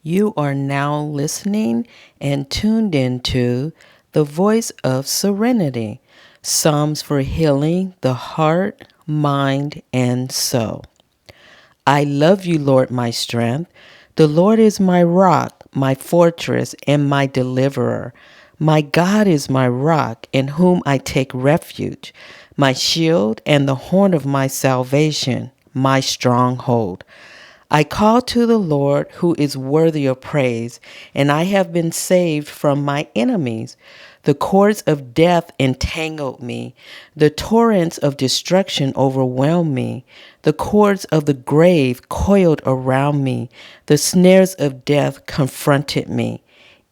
You are now listening and tuned into the voice of Serenity, Psalms for healing the heart, mind, and soul. I love you, Lord, my strength. The Lord is my rock, my fortress, and my deliverer. My God is my rock, in whom I take refuge, my shield and the horn of my salvation, my stronghold. I call to the Lord who is worthy of praise, and I have been saved from my enemies. The cords of death entangled me. The torrents of destruction overwhelmed me. The cords of the grave coiled around me. The snares of death confronted me.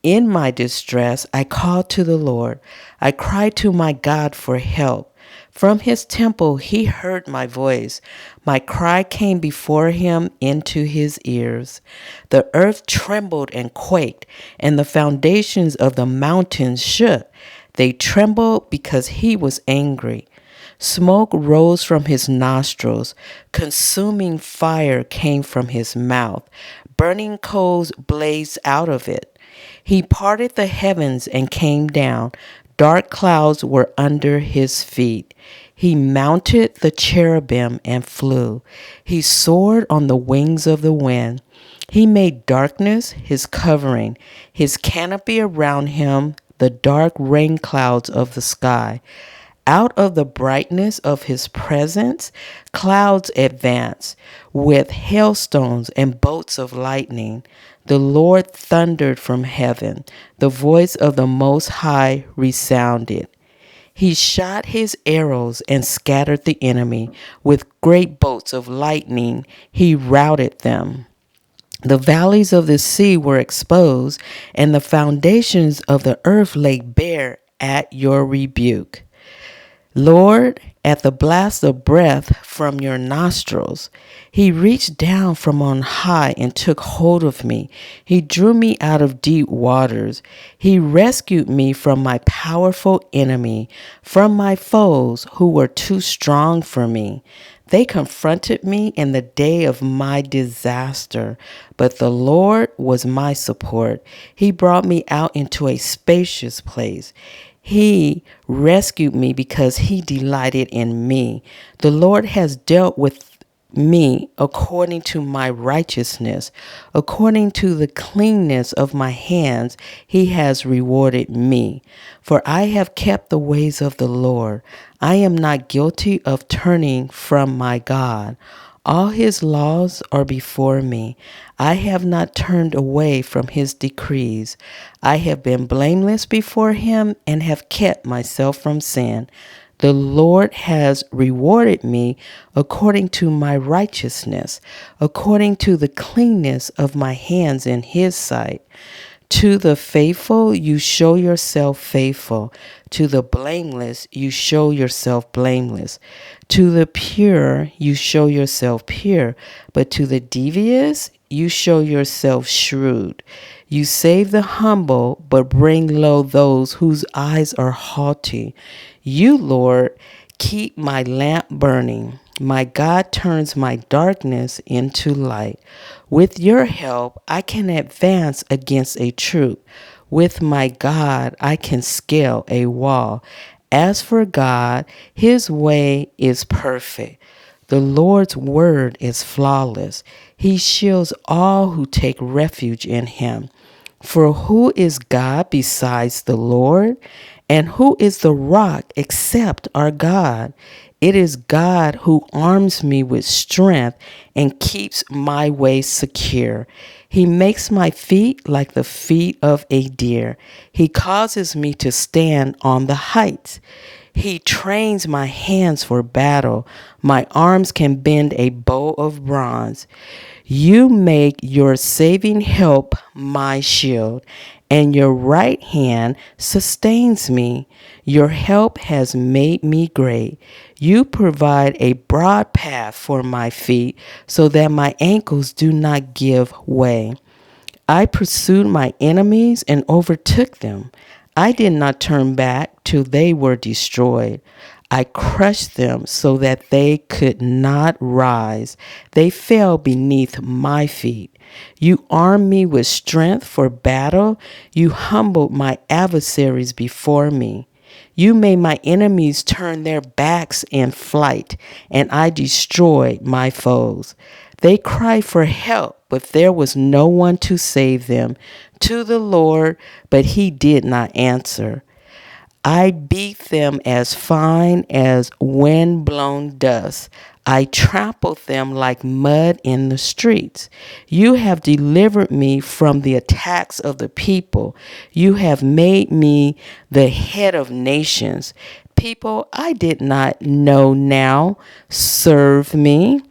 In my distress, I called to the Lord. I cried to my God for help. From his temple, he heard my voice. My cry came before him into his ears. The earth trembled and quaked, and the foundations of the mountains shook. They trembled because he was angry. Smoke rose from his nostrils. Consuming fire came from his mouth. Burning coals blazed out of it. He parted the heavens and came down. Dark clouds were under his feet. He mounted the cherubim and flew. He soared on the wings of the wind. He made darkness his covering, his canopy around him, the dark rain clouds of the sky. Out of the brightness of his presence, clouds advanced with hailstones and bolts of lightning. The Lord thundered from heaven. The voice of the Most High resounded. He shot his arrows and scattered the enemy. With great bolts of lightning, he routed them. The valleys of the sea were exposed, and the foundations of the earth lay bare at your rebuke. Lord, at the blast of breath from your nostrils, he reached down from on high and took hold of me. He drew me out of deep waters. He rescued me from my powerful enemy, from my foes who were too strong for me. They confronted me in the day of my disaster, but the Lord was my support. He brought me out into a spacious place. He rescued me because he delighted in me. The Lord has dealt with me according to my righteousness. According to the cleanness of my hands, he has rewarded me. For I have kept the ways of the Lord. I am not guilty of turning from my God. All his laws are before me. I have not turned away from his decrees. I have been blameless before him and have kept myself from sin. The Lord has rewarded me according to my righteousness, according to the cleanness of my hands in his sight. To the faithful, you show yourself faithful. To the blameless, you show yourself blameless. To the pure, you show yourself pure. But to the devious, you show yourself shrewd. You save the humble, but bring low those whose eyes are haughty. You, Lord, keep my lamp burning. My God turns my darkness into light. With your help, I can advance against a troop. With my God, I can scale a wall. As for God, his way is perfect. The Lord's word is flawless. He shields all who take refuge in him. For who is God besides the Lord? And who is the rock except our God? It is God who arms me with strength and keeps my way secure. He makes my feet like the feet of a deer. He causes me to stand on the heights. He trains my hands for battle. My arms can bend a bow of bronze. You make your saving help my shield, and your right hand sustains me. Your help has made me great. You provide a broad path for my feet so that my ankles do not give way. I pursued my enemies and overtook them. I did not turn back till they were destroyed. I crushed them so that they could not rise. They fell beneath my feet. You armed me with strength for battle. You humbled my adversaries before me. You made my enemies turn their backs in flight, and I destroyed my foes. They cried for help, but there was no one to save them. To the Lord, but he did not answer. I beat them as fine as wind-blown dust. I trampled them like mud in the streets. You have delivered me from the attacks of the people. You have made me the head of nations. People I did not know now serve me.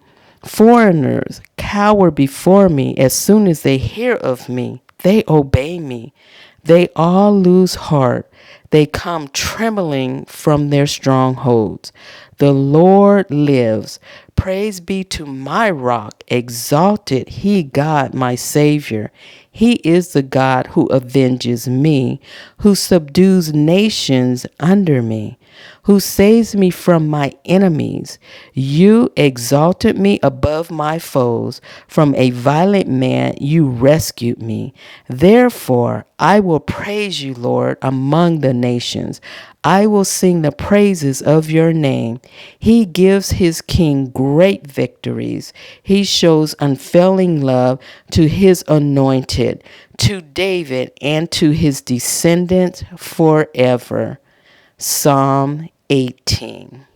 Foreigners cower before me as soon as they hear of me. They obey me. They all lose heart. They come trembling from their strongholds. The Lord lives. Praise be to my rock. Exalted he God, my Savior. He is the God who avenges me, who subdues nations under me, who saves me from my enemies. You exalted me above my foes. From a violent man you rescued me. Therefore, I will praise you, Lord, among the nations. I will sing the praises of your name. He gives his king great victories. He shows unfailing love to his anointed, to David and to his descendants forever. Psalm 18.